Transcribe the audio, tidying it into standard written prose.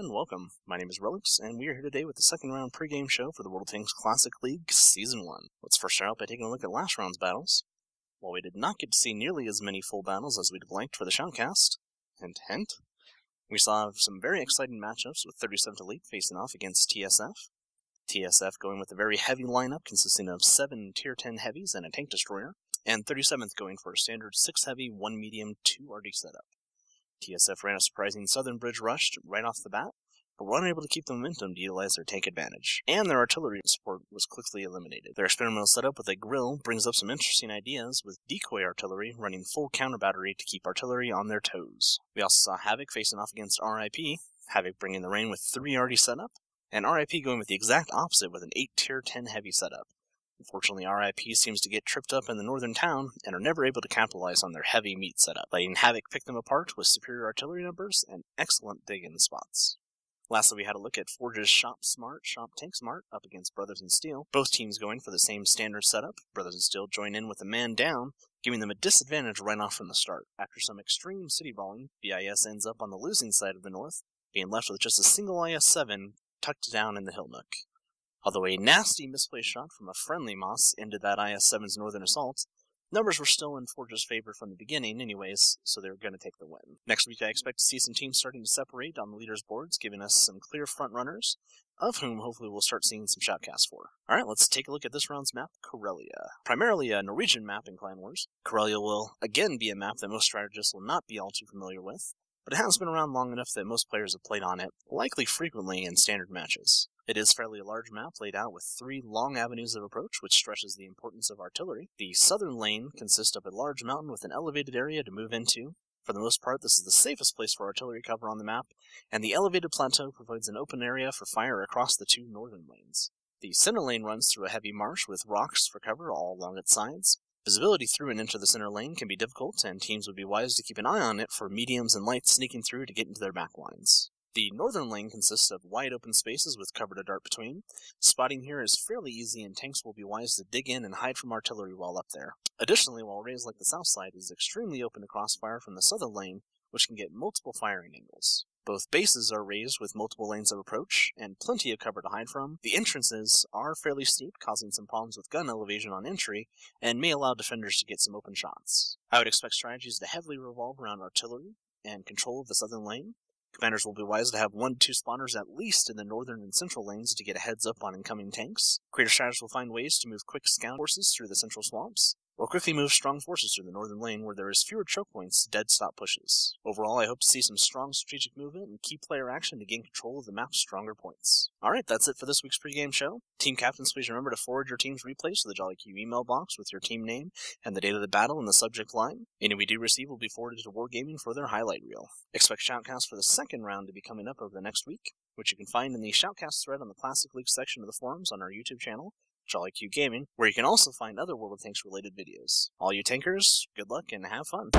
everyone, welcome. My name is Relics, and we are here today with the second round pregame show for the World of Tanks Classic League Season 1. Let's first start out by taking a look at last round's battles. While we did not get to see nearly as many full battles as we'd have liked for the shoutcast, hint hint, we saw some very exciting matchups with 37th Elite facing off against TSF. TSF going with a very heavy lineup consisting of 7 Tier 10 heavies and a tank destroyer, and 37th going for a standard 6 heavy, 1 medium, 2 RD setup. TSF ran a surprising southern bridge rush right off the bat, but were unable to keep the momentum to utilize their tank advantage, and their artillery support was quickly eliminated. Their experimental setup with a grill brings up some interesting ideas, with decoy artillery running full counter battery to keep artillery on their toes. We also saw Havoc facing off against RIP, Havoc bringing the reign with 3 RD setup, and RIP going with the exact opposite with an 8 Tier 10 heavy setup. Unfortunately, RIP seems to get tripped up in the northern town and are never able to capitalize on their heavy meat setup, letting Havoc pick them apart with superior artillery numbers and excellent dig-in spots. Lastly, we had a look at Forge's Shop Smart, Shop Tank Smart up against Brothers in Steel, both teams going for the same standard setup. Brothers in Steel join in with a man down, giving them a disadvantage right off from the start. After some extreme city brawling, BIS ends up on the losing side of the north, being left with just a single IS-7 tucked down in the hill nook. Although a nasty misplaced shot from a friendly Moss ended that IS-7's northern assault, numbers were still in Forge's favor from the beginning anyways, so they were going to take the win. Next week I expect to see some teams starting to separate on the leaders' boards, giving us some clear front runners, of whom hopefully we'll start seeing some shoutcasts for. Alright, let's take a look at this round's map, Karelia. Primarily a Norwegian map in Clan Wars, Karelia will again be a map that most strategists will not be all too familiar with, but it has been around long enough that most players have played on it, likely frequently in standard matches. It is fairly a large map laid out with 3 long avenues of approach, which stresses the importance of artillery. The southern lane consists of a large mountain with an elevated area to move into. For the most part, this is the safest place for artillery cover on the map, and the elevated plateau provides an open area for fire across the 2 northern lanes. The center lane runs through a heavy marsh with rocks for cover all along its sides. Visibility through and into the center lane can be difficult, and teams would be wise to keep an eye on it for mediums and lights sneaking through to get into their back lines. The northern lane consists of wide open spaces with cover to dart between. Spotting here is fairly easy, and tanks will be wise to dig in and hide from artillery while up there. Additionally, while raised like the south side is extremely open to crossfire from the southern lane, which can get multiple firing angles. Both bases are raised with multiple lanes of approach, and plenty of cover to hide from. The entrances are fairly steep, causing some problems with gun elevation on entry, and may allow defenders to get some open shots. I would expect strategies to heavily revolve around artillery and control of the southern lane. Commanders will be wise to have 1-2 spawners at least in the northern and central lanes to get a heads up on incoming tanks. Creator strategists will find ways to move quick scout forces through the central swamps, or quickly move strong forces through the northern lane where there is fewer choke points to dead stop pushes. Overall, I hope to see some strong strategic movement and key player action to gain control of the map's stronger points. Alright, that's it for this week's pregame show. Team captains, please remember to forward your team's replays to the Jolly Q email box with your team name and the date of the battle in the subject line. Any we do receive will be forwarded to Wargaming for their highlight reel. Expect shoutcasts for the second round to be coming up over the next week, which you can find in the shoutcast thread on the Classic League section of the forums on our YouTube channel, Jolly Q Gaming, where you can also find other World of Tanks related videos. All you tankers, good luck and have fun!